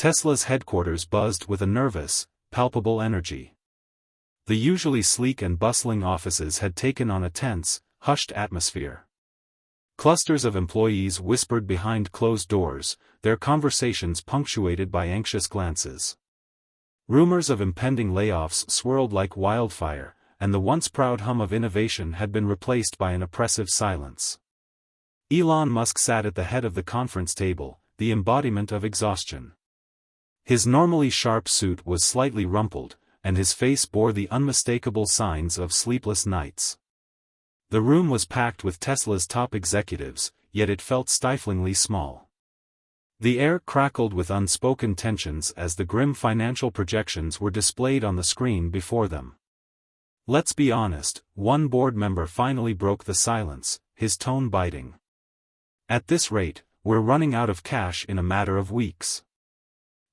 Tesla's headquarters buzzed with a nervous, palpable energy. The usually sleek and bustling offices had taken on a tense, hushed atmosphere. Clusters of employees whispered behind closed doors, their conversations punctuated by anxious glances. Rumors of impending layoffs swirled like wildfire, and the once proud hum of innovation had been replaced by an oppressive silence. Elon Musk sat at the head of the conference table, the embodiment of exhaustion. His normally sharp suit was slightly rumpled, and his face bore the unmistakable signs of sleepless nights. The room was packed with Tesla's top executives, yet it felt stiflingly small. The air crackled with unspoken tensions as the grim financial projections were displayed on the screen before them. "Let's be honest," one board member finally broke the silence, his tone biting. "At this rate, we're running out of cash in a matter of weeks.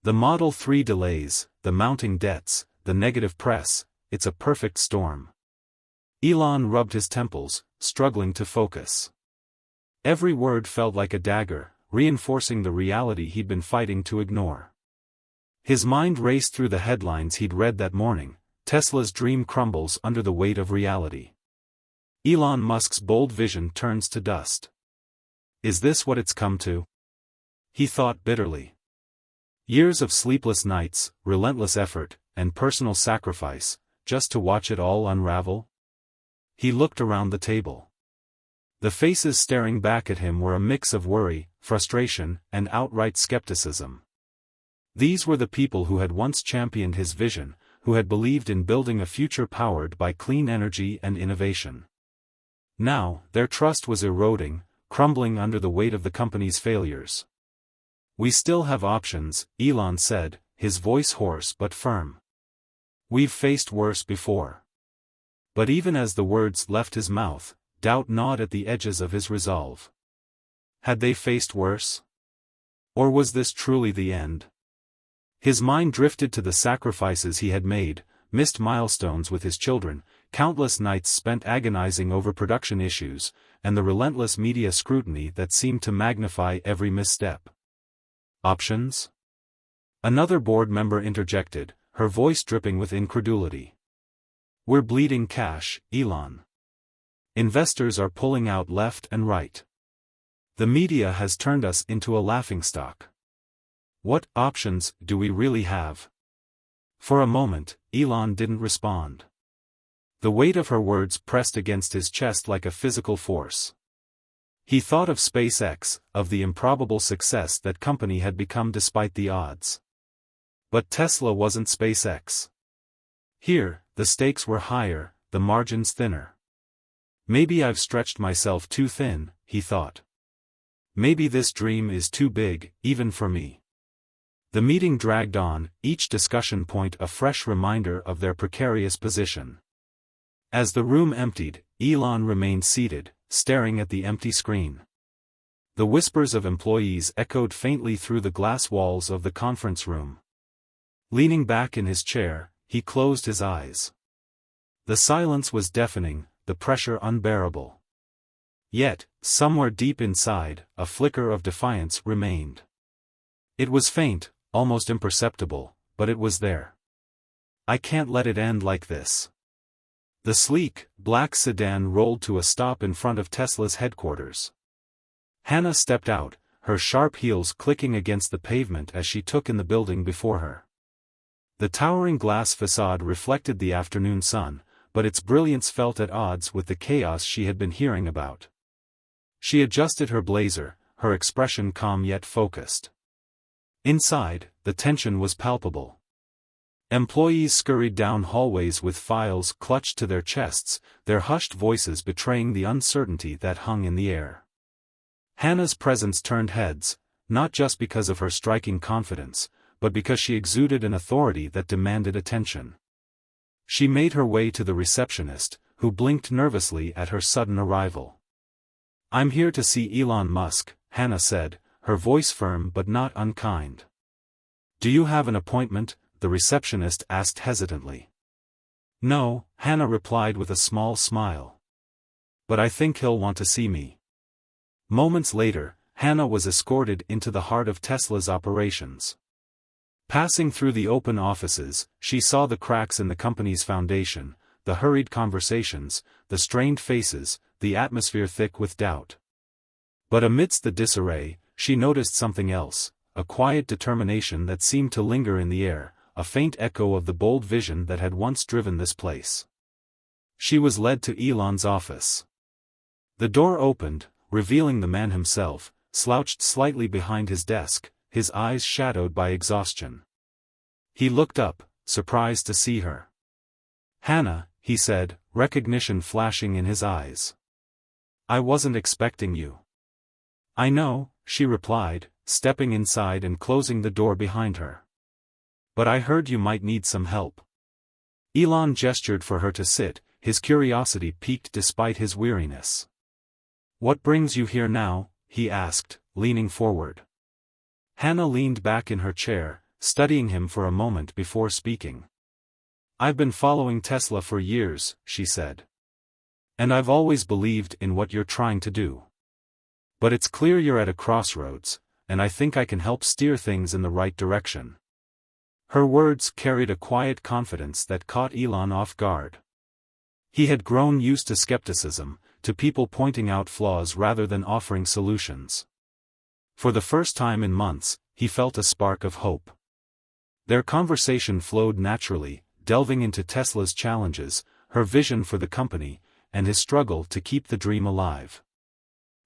The Model 3 delays, the mounting debts, the negative press, it's a perfect storm." Elon rubbed his temples, struggling to focus. Every word felt like a dagger, reinforcing the reality he'd been fighting to ignore. His mind raced through the headlines he'd read that morning: Tesla's dream crumbles under the weight of reality. Elon Musk's bold vision turns to dust. Is this what it's come to? He thought bitterly. Years of sleepless nights, relentless effort, and personal sacrifice, just to watch it all unravel? He looked around the table. The faces staring back at him were a mix of worry, frustration, and outright skepticism. These were the people who had once championed his vision, who had believed in building a future powered by clean energy and innovation. Now, their trust was eroding, crumbling under the weight of the company's failures. "We still have options," Elon said, his voice hoarse but firm. "We've faced worse before." But even as the words left his mouth, doubt gnawed at the edges of his resolve. Had they faced worse? Or was this truly the end? His mind drifted to the sacrifices he had made, missed milestones with his children, countless nights spent agonizing over production issues, and the relentless media scrutiny that seemed to magnify every misstep. Options? Another board member interjected, her voice dripping with incredulity. "We're bleeding cash, Elon. Investors are pulling out left and right. The media has turned us into a laughingstock. What options do we really have?" For a moment, Elon didn't respond. The weight of her words pressed against his chest like a physical force. He thought of SpaceX, of the improbable success that company had become despite the odds. But Tesla wasn't SpaceX. Here, the stakes were higher, the margins thinner. "Maybe I've stretched myself too thin," he thought. "Maybe this dream is too big, even for me." The meeting dragged on, each discussion point a fresh reminder of their precarious position. As the room emptied, Elon remained seated, staring at the empty screen. The whispers of employees echoed faintly through the glass walls of the conference room. Leaning back in his chair, he closed his eyes. The silence was deafening, the pressure unbearable. Yet, somewhere deep inside, a flicker of defiance remained. It was faint, almost imperceptible, but it was there. "I can't let it end like this." The sleek, black sedan rolled to a stop in front of Tesla's headquarters. Hana stepped out, her sharp heels clicking against the pavement as she took in the building before her. The towering glass facade reflected the afternoon sun, but its brilliance felt at odds with the chaos she had been hearing about. She adjusted her blazer, her expression calm yet focused. Inside, the tension was palpable. Employees scurried down hallways with files clutched to their chests, their hushed voices betraying the uncertainty that hung in the air. Hana's presence turned heads, not just because of her striking confidence, but because she exuded an authority that demanded attention. She made her way to the receptionist, who blinked nervously at her sudden arrival. "I'm here to see Elon Musk," Hana said, her voice firm but not unkind. "Do you have an appointment?" the receptionist asked hesitantly. "No," Hana replied with a small smile. "But I think he'll want to see me." Moments later, Hana was escorted into the heart of Tesla's operations. Passing through the open offices, she saw the cracks in the company's foundation, the hurried conversations, the strained faces, the atmosphere thick with doubt. But amidst the disarray, she noticed something else, a quiet determination that seemed to linger in the air, a faint echo of the bold vision that had once driven this place. She was led to Elon's office. The door opened, revealing the man himself, slouched slightly behind his desk, his eyes shadowed by exhaustion. He looked up, surprised to see her. "Hana," he said, recognition flashing in his eyes. "I wasn't expecting you." "I know," she replied, stepping inside and closing the door behind her. "But I heard you might need some help." Elon gestured for her to sit, his curiosity piqued despite his weariness. "What brings you here now?" he asked, leaning forward. Hana leaned back in her chair, studying him for a moment before speaking. "I've been following Tesla for years," she said. "And I've always believed in what you're trying to do. But it's clear you're at a crossroads, and I think I can help steer things in the right direction." Her words carried a quiet confidence that caught Elon off guard. He had grown used to skepticism, to people pointing out flaws rather than offering solutions. For the first time in months, he felt a spark of hope. Their conversation flowed naturally, delving into Tesla's challenges, her vision for the company, and his struggle to keep the dream alive.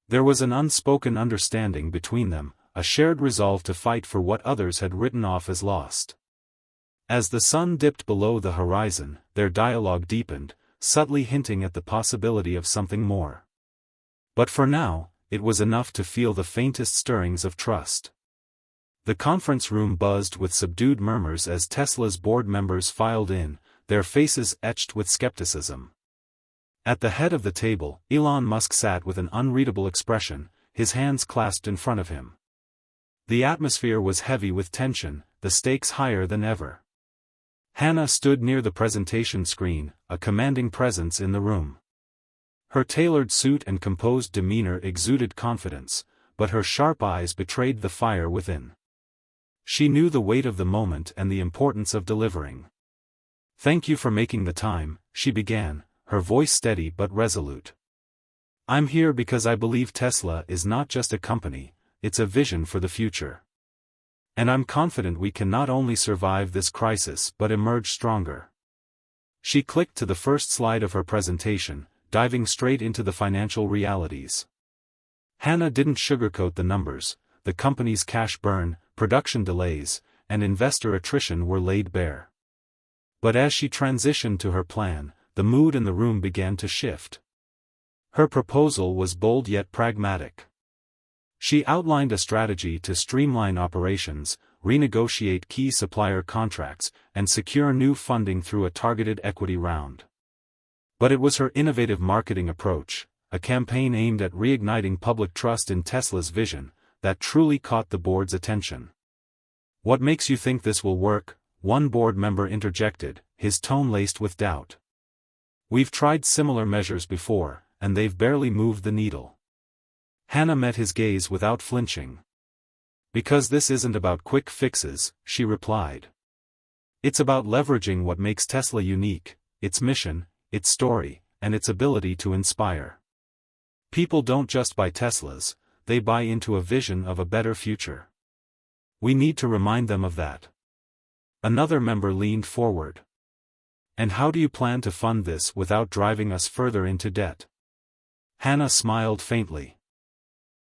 There was an unspoken understanding between them, a shared resolve to fight for what others had written off as lost. As the sun dipped below the horizon, their dialogue deepened, subtly hinting at the possibility of something more. But for now, it was enough to feel the faintest stirrings of trust. The conference room buzzed with subdued murmurs as Tesla's board members filed in, their faces etched with skepticism. At the head of the table, Elon Musk sat with an unreadable expression, his hands clasped in front of him. The atmosphere was heavy with tension, the stakes higher than ever. Hana stood near the presentation screen, a commanding presence in the room. Her tailored suit and composed demeanor exuded confidence, but her sharp eyes betrayed the fire within. She knew the weight of the moment and the importance of delivering. "Thank you for making the time," she began, her voice steady but resolute. "I'm here because I believe Tesla is not just a company, it's a vision for the future. And I'm confident we can not only survive this crisis but emerge stronger." She clicked to the first slide of her presentation, diving straight into the financial realities. Hana didn't sugarcoat the numbers. The company's cash burn, production delays, and investor attrition were laid bare. But as she transitioned to her plan, the mood in the room began to shift. Her proposal was bold yet pragmatic. She outlined a strategy to streamline operations, renegotiate key supplier contracts, and secure new funding through a targeted equity round. But it was her innovative marketing approach, a campaign aimed at reigniting public trust in Tesla's vision, that truly caught the board's attention. "What makes you think this will work?" one board member interjected, his tone laced with doubt. "We've tried similar measures before, and they've barely moved the needle." Hana met his gaze without flinching. "Because this isn't about quick fixes," she replied. "It's about leveraging what makes Tesla unique, its mission, its story, and its ability to inspire. People don't just buy Teslas, they buy into a vision of a better future. We need to remind them of that." Another member leaned forward. "And how do you plan to fund this without driving us further into debt?" Hana smiled faintly.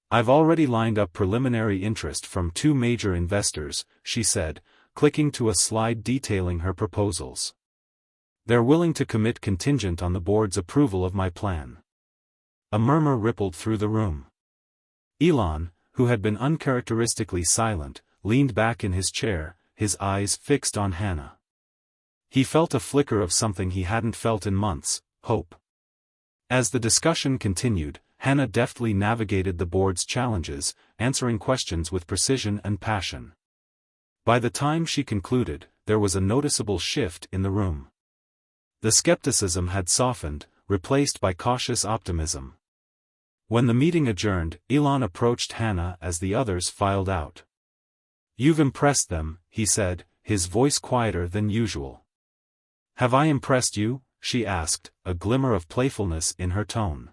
"I've already lined up preliminary interest from 2 major investors," she said, clicking to a slide detailing her proposals. "They're willing to commit contingent on the board's approval of my plan." A murmur rippled through the room. Elon, who had been uncharacteristically silent, leaned back in his chair, his eyes fixed on Hana. He felt a flicker of something he hadn't felt in months, hope. As the discussion continued, Hana deftly navigated the board's challenges, answering questions with precision and passion. By the time she concluded, there was a noticeable shift in the room. The skepticism had softened, replaced by cautious optimism. When the meeting adjourned, Elon approached Hana as the others filed out. "You've impressed them," he said, his voice quieter than usual. "Have I impressed you?" she asked, a glimmer of playfulness in her tone.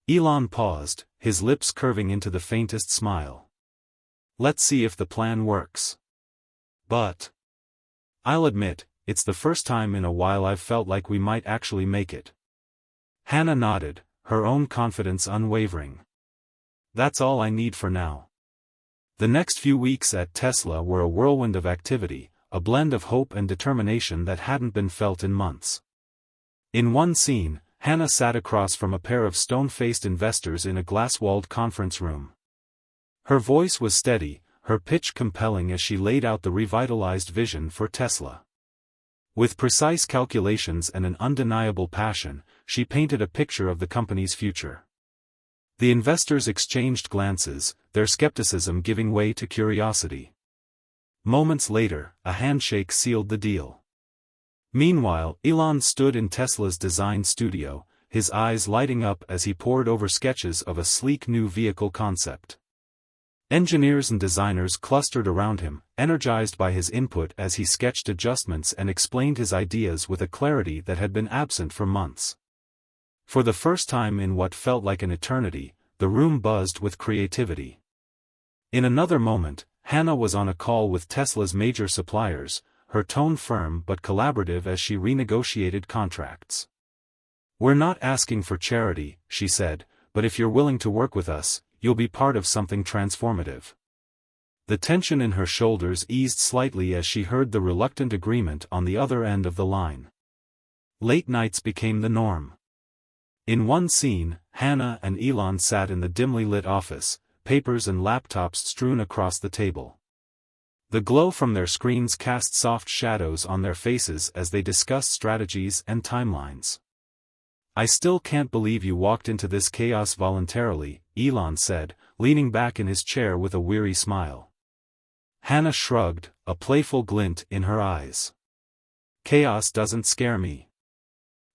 Elon paused, his lips curving into the faintest smile. "Let's see if the plan works. But I'll admit, it's the first time in a while I've felt like we might actually make it." Hana nodded, her own confidence unwavering. "That's all I need for now." The next few weeks at Tesla were a whirlwind of activity, a blend of hope and determination that hadn't been felt in months. In one scene, Hana sat across from a pair of stone-faced investors in a glass-walled conference room. Her voice was steady, her pitch compelling as she laid out the revitalized vision for Tesla. With precise calculations and an undeniable passion, she painted a picture of the company's future. The investors exchanged glances, their skepticism giving way to curiosity. Moments later, a handshake sealed the deal. Meanwhile, Elon stood in Tesla's design studio, his eyes lighting up as he pored over sketches of a sleek new vehicle concept. Engineers and designers clustered around him, energized by his input as he sketched adjustments and explained his ideas with a clarity that had been absent for months. For the first time in what felt like an eternity, the room buzzed with creativity. In another moment, Hana was on a call with Tesla's major suppliers, her tone firm but collaborative as she renegotiated contracts. "We're not asking for charity," she said, "but if you're willing to work with us, you'll be part of something transformative." The tension in her shoulders eased slightly as she heard the reluctant agreement on the other end of the line. Late nights became the norm. In one scene, Hana and Elon sat in the dimly lit office, papers and laptops strewn across the table. The glow from their screens cast soft shadows on their faces as they discussed strategies and timelines. "I still can't believe you walked into this chaos voluntarily," Elon said, leaning back in his chair with a weary smile. Hana shrugged, a playful glint in her eyes. "Chaos doesn't scare me.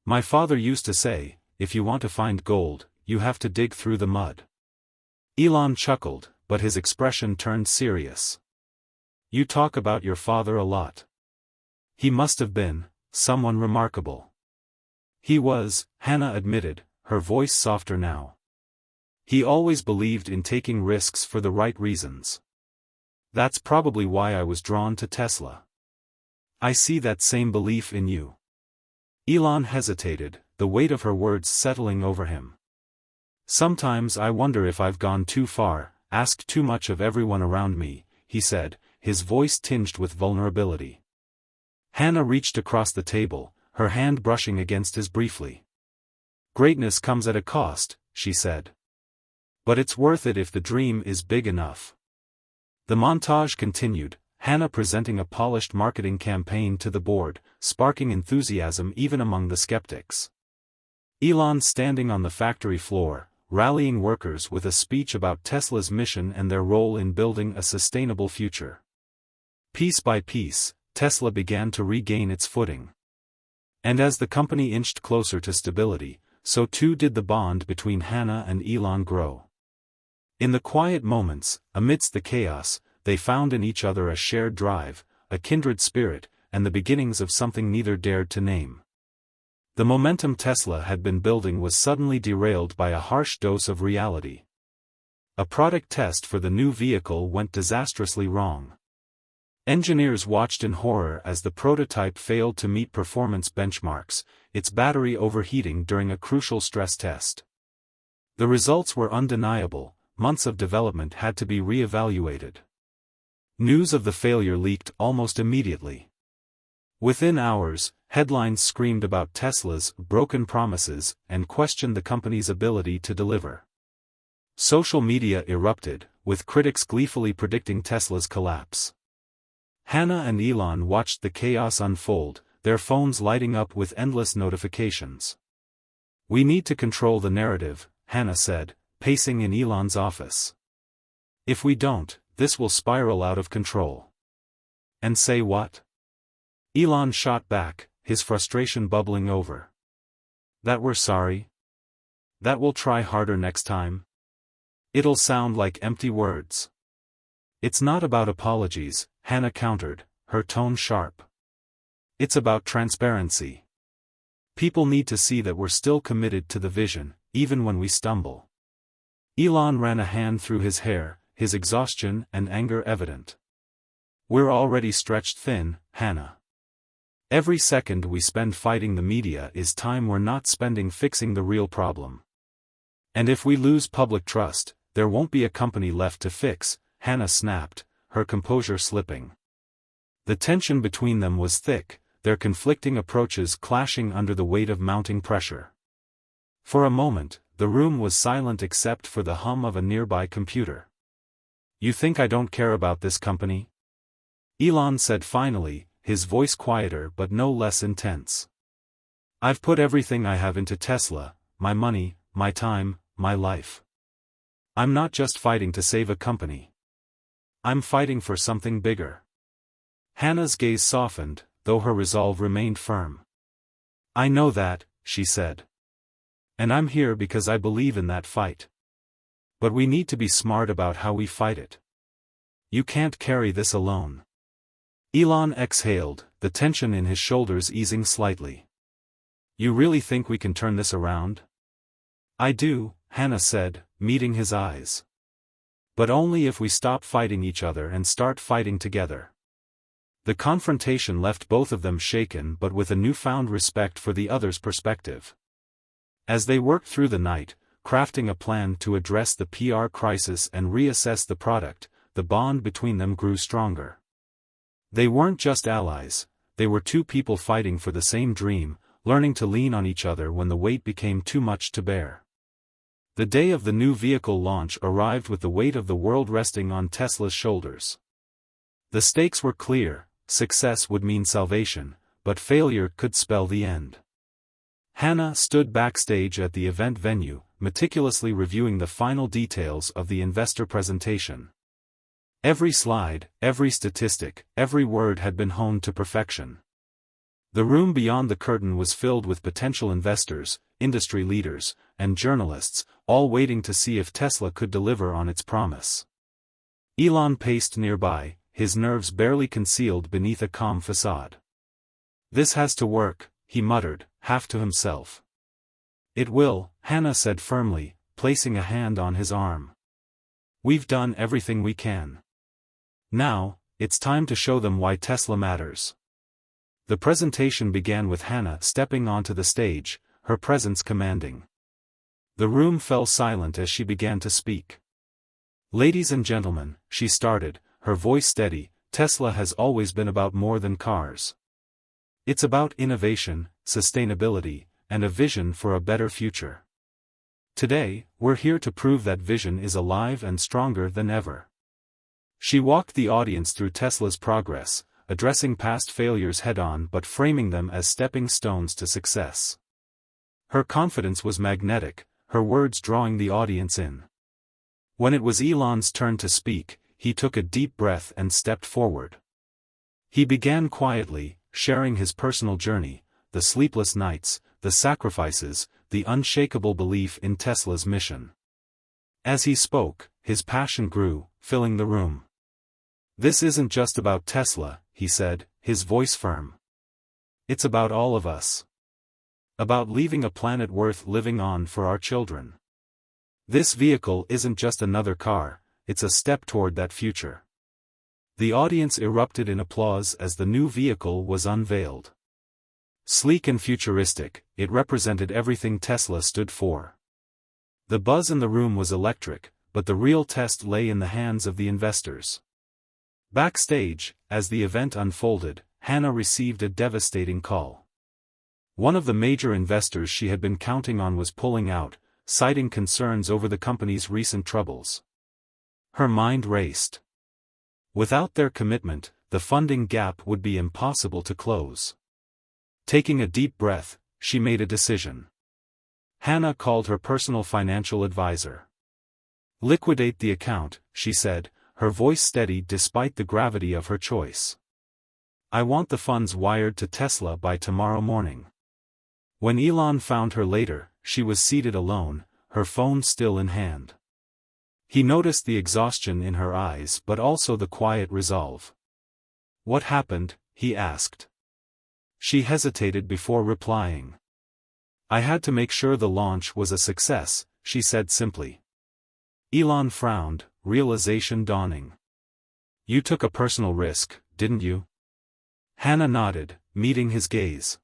My father used to say, if you want to find gold, you have to dig through the mud." Elon chuckled, but his expression turned serious. "You talk about your father a lot. He must have been someone remarkable." "He was," Hana admitted, her voice softer now. "He always believed in taking risks for the right reasons. That's probably why I was drawn to Tesla. I see that same belief in you." Elon hesitated, the weight of her words settling over him. "Sometimes I wonder if I've gone too far, asked too much of everyone around me," he said, his voice tinged with vulnerability. Hana reached across the table, her hand brushing against his briefly. "Greatness comes at a cost," she said. "But it's worth it if the dream is big enough." The montage continued, Hana presenting a polished marketing campaign to the board, sparking enthusiasm even among the skeptics. Elon standing on the factory floor, rallying workers with a speech about Tesla's mission and their role in building a sustainable future. Piece by piece, Tesla began to regain its footing. And as the company inched closer to stability, so too did the bond between Hana and Elon grow. In the quiet moments, amidst the chaos, they found in each other a shared drive, a kindred spirit, and the beginnings of something neither dared to name. The momentum Tesla had been building was suddenly derailed by a harsh dose of reality. A product test for the new vehicle went disastrously wrong. Engineers watched in horror as the prototype failed to meet performance benchmarks, its battery overheating during a crucial stress test. The results were undeniable, months of development had to be re-evaluated. News of the failure leaked almost immediately. Within hours, headlines screamed about Tesla's broken promises and questioned the company's ability to deliver. Social media erupted, with critics gleefully predicting Tesla's collapse. Hana and Elon watched the chaos unfold, their phones lighting up with endless notifications. "We need to control the narrative," Hana said, pacing in Elon's office. "If we don't, this will spiral out of control." "And say what?" Elon shot back, his frustration bubbling over. "That we're sorry? That we'll try harder next time? It'll sound like empty words." "It's not about apologies," Hana countered, her tone sharp. It's about transparency. People need to see that we're still committed to the vision, even when we stumble. Elon ran a hand through his hair, his exhaustion and anger evident. We're already stretched thin, Hana. Every second we spend fighting the media is time we're not spending fixing the real problem. And if we lose public trust, there won't be a company left to fix, Hana snapped, her composure slipping. The tension between them was thick, their conflicting approaches clashing under the weight of mounting pressure. For a moment, the room was silent except for the hum of a nearby computer. You think I don't care about this company? Elon said finally, his voice quieter but no less intense. I've put everything I have into Tesla, my money, my time, my life. I'm not just fighting to save a company. I'm fighting for something bigger. Hana's gaze softened, though her resolve remained firm. I know that, she said. And I'm here because I believe in that fight. But we need to be smart about how we fight it. You can't carry this alone. Elon exhaled, the tension in his shoulders easing slightly. You really think we can turn this around? I do, Hana said, meeting his eyes. But only if we stop fighting each other and start fighting together. The confrontation left both of them shaken but with a newfound respect for the other's perspective. As they worked through the night, crafting a plan to address the PR crisis and reassess the product, the bond between them grew stronger. They weren't just allies, they were two people fighting for the same dream, learning to lean on each other when the weight became too much to bear. The day of the new vehicle launch arrived with the weight of the world resting on Tesla's shoulders. The stakes were clear, success would mean salvation, but failure could spell the end. Hana stood backstage at the event venue, meticulously reviewing the final details of the investor presentation. Every slide, every statistic, every word had been honed to perfection. The room beyond the curtain was filled with potential investors, industry leaders, and journalists, all waiting to see if Tesla could deliver on its promise. Elon paced nearby, his nerves barely concealed beneath a calm facade. This has to work, he muttered, half to himself. It will, Hana said firmly, placing a hand on his arm. We've done everything we can. Now, it's time to show them why Tesla matters. The presentation began with Hana stepping onto the stage, her presence commanding. The room fell silent as she began to speak. Ladies and gentlemen, she started, her voice steady, Tesla has always been about more than cars. It's about innovation, sustainability, and a vision for a better future. Today, we're here to prove that vision is alive and stronger than ever. She walked the audience through Tesla's progress, addressing past failures head-on but framing them as stepping stones to success. Her confidence was magnetic, her words drawing the audience in. When it was Elon's turn to speak, he took a deep breath and stepped forward. He began quietly, sharing his personal journey, the sleepless nights, the sacrifices, the unshakable belief in Tesla's mission. As he spoke, his passion grew, filling the room. This isn't just about Tesla, he said, his voice firm. It's about all of us. About leaving a planet worth living on for our children. This vehicle isn't just another car, it's a step toward that future. The audience erupted in applause as the new vehicle was unveiled. Sleek and futuristic, it represented everything Tesla stood for. The buzz in the room was electric, but the real test lay in the hands of the investors. Backstage, as the event unfolded, Hana received a devastating call. One of the major investors she had been counting on was pulling out, citing concerns over the company's recent troubles. Her mind raced. Without their commitment, the funding gap would be impossible to close. Taking a deep breath, she made a decision. Hana called her personal financial advisor. Liquidate the account, she said, her voice steady despite the gravity of her choice. I want the funds wired to Tesla by tomorrow morning. When Elon found her later, she was seated alone, her phone still in hand. He noticed the exhaustion in her eyes but also the quiet resolve. What happened? He asked. She hesitated before replying. I had to make sure the launch was a success, she said simply. Elon frowned, realization dawning. You took a personal risk, didn't you? Hana nodded, meeting his gaze.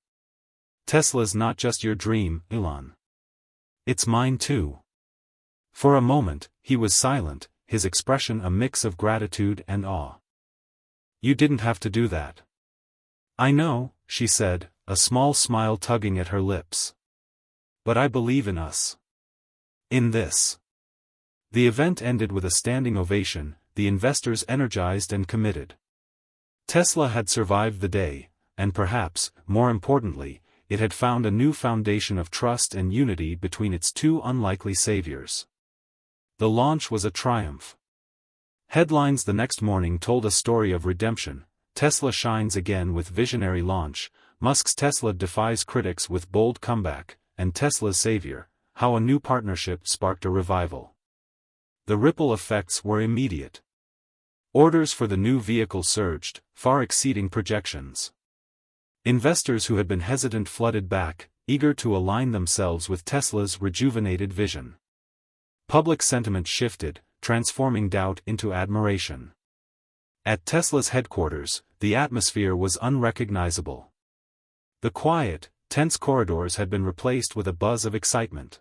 Tesla's not just your dream, Elon. It's mine too. For a moment, he was silent, his expression a mix of gratitude and awe. You didn't have to do that. I know, she said, a small smile tugging at her lips. But I believe in us. In this. The event ended with a standing ovation, the investors energized and committed. Tesla had survived the day, and perhaps, more importantly, it had found a new foundation of trust and unity between its two unlikely saviors. The launch was a triumph. Headlines the next morning told a story of redemption. Tesla shines again with visionary launch, Musk's Tesla defies critics with bold comeback, and Tesla's savior, how a new partnership sparked a revival. The ripple effects were immediate. Orders for the new vehicle surged, far exceeding projections. Investors who had been hesitant flooded back, eager to align themselves with Tesla's rejuvenated vision. Public sentiment shifted, transforming doubt into admiration. At Tesla's headquarters, the atmosphere was unrecognizable. The quiet, tense corridors had been replaced with a buzz of excitement.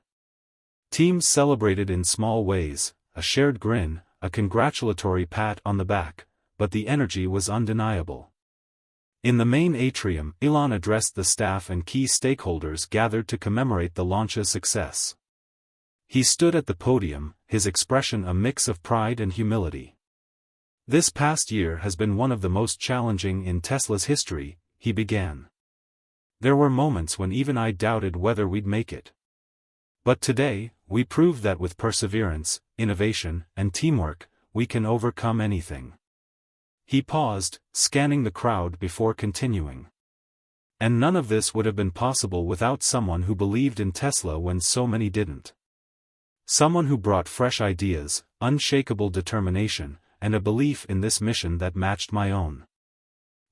Teams celebrated in small ways, a shared grin, a congratulatory pat on the back, but the energy was undeniable. In the main atrium, Elon addressed the staff and key stakeholders gathered to commemorate the launch's success. He stood at the podium, his expression a mix of pride and humility. This past year has been one of the most challenging in Tesla's history, he began. There were moments when even I doubted whether we'd make it. But today, we proved that with perseverance, innovation, and teamwork, we can overcome anything. He paused, scanning the crowd before continuing. And none of this would have been possible without someone who believed in Tesla when so many didn't. Someone who brought fresh ideas, unshakable determination, and a belief in this mission that matched my own.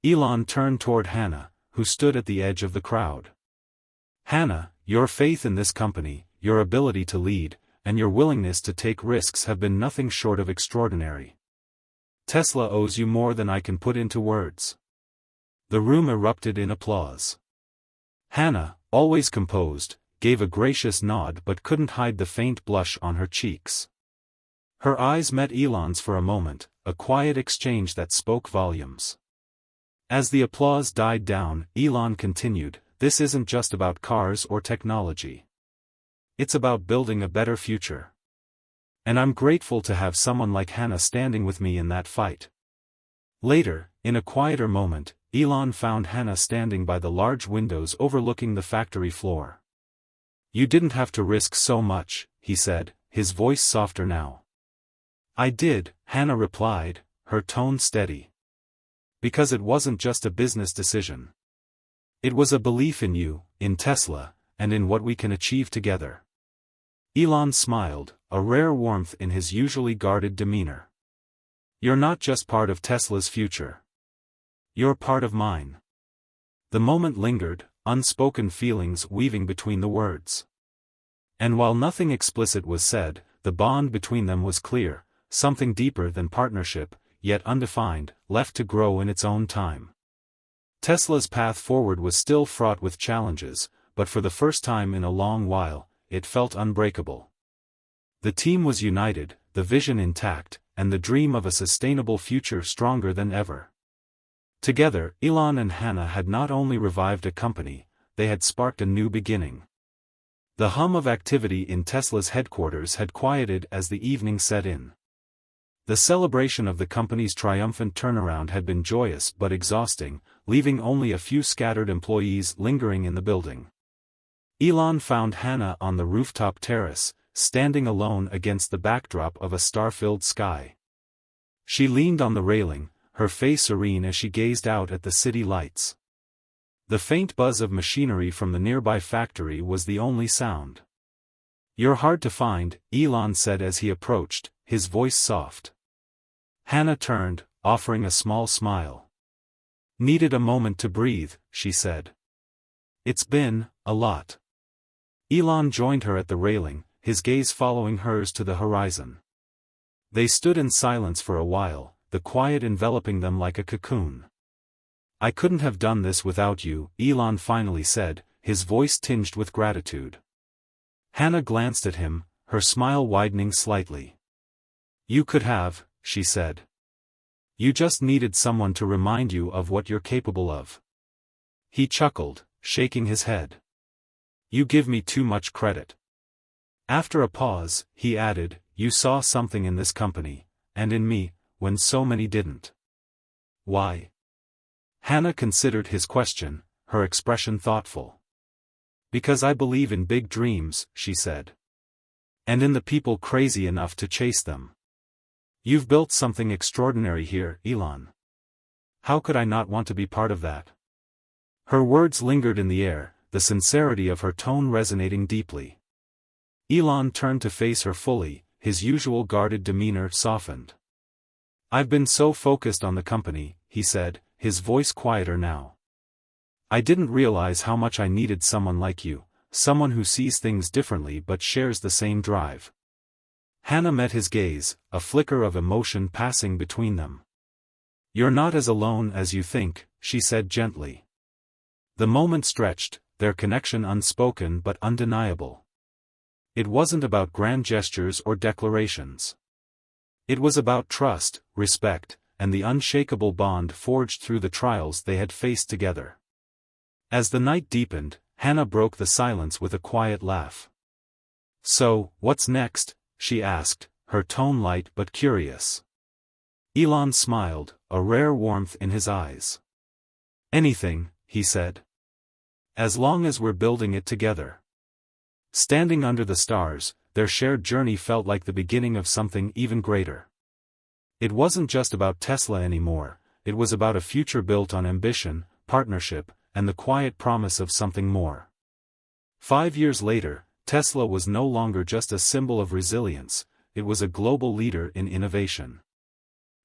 Elon turned toward Hana, who stood at the edge of the crowd. Hana, your faith in this company, your ability to lead, and your willingness to take risks have been nothing short of extraordinary. Tesla owes you more than I can put into words. The room erupted in applause. Hana, always composed, gave a gracious nod but couldn't hide the faint blush on her cheeks. Her eyes met Elon's for a moment, a quiet exchange that spoke volumes. As the applause died down, Elon continued, this isn't just about cars or technology. It's about building a better future. And I'm grateful to have someone like Hana standing with me in that fight. Later, in a quieter moment, Elon found Hana standing by the large windows overlooking the factory floor. You didn't have to risk so much, he said, his voice softer now. I did, Hana replied, her tone steady. Because it wasn't just a business decision. It was a belief in you, in Tesla, and in what we can achieve together. Elon smiled, a rare warmth in his usually guarded demeanor. You're not just part of Tesla's future. You're part of mine. The moment lingered, unspoken feelings weaving between the words. And while nothing explicit was said, the bond between them was clear, something deeper than partnership, yet undefined, left to grow in its own time. Tesla's path forward was still fraught with challenges, but for the first time in a long while, it felt unbreakable. The team was united, the vision intact, and the dream of a sustainable future stronger than ever. Together, Elon and Hana had not only revived a company, they had sparked a new beginning. The hum of activity in Tesla's headquarters had quieted as the evening set in. The celebration of the company's triumphant turnaround had been joyous but exhausting, leaving only a few scattered employees lingering in the building. Elon found Hana on the rooftop terrace, standing alone against the backdrop of a star-filled sky. She leaned on the railing, her face serene as she gazed out at the city lights. The faint buzz of machinery from the nearby factory was the only sound. You're hard to find, Elon said as he approached, his voice soft. Hana turned, offering a small smile. Needed a moment to breathe, she said. It's been a lot. Elon joined her at the railing, his gaze following hers to the horizon. They stood in silence for a while, the quiet enveloping them like a cocoon. I couldn't have done this without you, Elon finally said, his voice tinged with gratitude. Hana glanced at him, her smile widening slightly. You could have, she said. You just needed someone to remind you of what you're capable of. He chuckled, shaking his head. You give me too much credit. After a pause, he added, you saw something in this company, and in me, when so many didn't. Why? Hana considered his question, her expression thoughtful. Because I believe in big dreams, she said. And in the people crazy enough to chase them. You've built something extraordinary here, Elon. How could I not want to be part of that? Her words lingered in the air, the sincerity of her tone resonating deeply. Elon turned to face her fully, his usual guarded demeanor softened. I've been so focused on the company, he said, his voice quieter now. I didn't realize how much I needed someone like you, someone who sees things differently but shares the same drive. Hana met his gaze, a flicker of emotion passing between them. You're not as alone as you think, she said gently. The moment stretched, their connection unspoken but undeniable. It wasn't about grand gestures or declarations. It was about trust, respect, and the unshakable bond forged through the trials they had faced together. As the night deepened, Hana broke the silence with a quiet laugh. So, what's next? She asked, her tone light but curious. Elon smiled, a rare warmth in his eyes. Anything, he said. As long as we're building it together. Standing under the stars, their shared journey felt like the beginning of something even greater. It wasn't just about Tesla anymore, it was about a future built on ambition, partnership, and the quiet promise of something more. 5 years later, Tesla was no longer just a symbol of resilience, it was a global leader in innovation.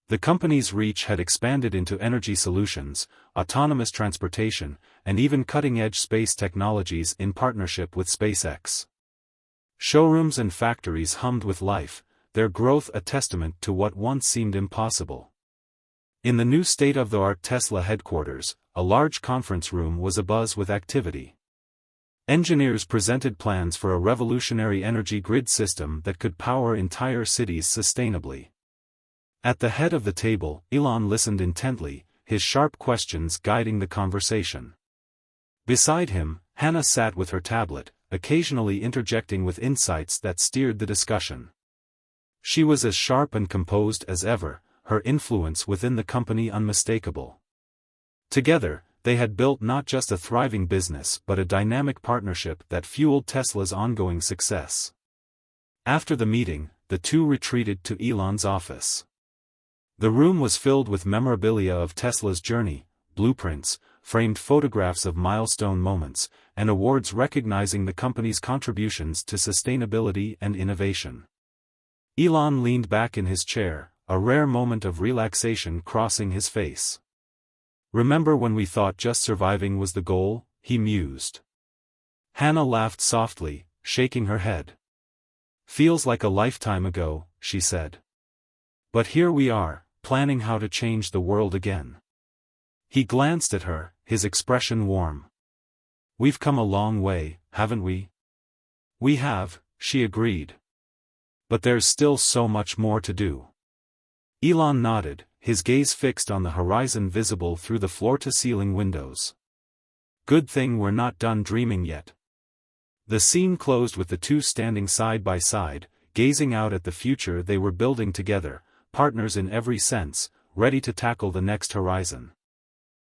The company's reach had expanded into energy solutions, autonomous transportation, and even cutting-edge space technologies in partnership with SpaceX. Showrooms and factories hummed with life, their growth a testament to what once seemed impossible. In the new state-of-the-art Tesla headquarters, a large conference room was abuzz with activity. Engineers presented plans for a revolutionary energy grid system that could power entire cities sustainably. At the head of the table, Elon listened intently, his sharp questions guiding the conversation. Beside him, Hana sat with her tablet, occasionally interjecting with insights that steered the discussion. She was as sharp and composed as ever, her influence within the company unmistakable. Together, they had built not just a thriving business but a dynamic partnership that fueled Tesla's ongoing success. After the meeting, the two retreated to Elon's office. The room was filled with memorabilia of Tesla's journey, blueprints, framed photographs of milestone moments, and awards recognizing the company's contributions to sustainability and innovation. Elon leaned back in his chair, a rare moment of relaxation crossing his face. Remember when we thought just surviving was the goal? He mused. Hana laughed softly, shaking her head. Feels like a lifetime ago, she said. But here we are, planning how to change the world again. He glanced at her, his expression warm. We've come a long way, haven't we? We have, she agreed. But there's still so much more to do. Elon nodded, his gaze fixed on the horizon visible through the floor-to-ceiling windows. Good thing we're not done dreaming yet. The scene closed with the two standing side by side, gazing out at the future they were building together, partners in every sense, ready to tackle the next horizon.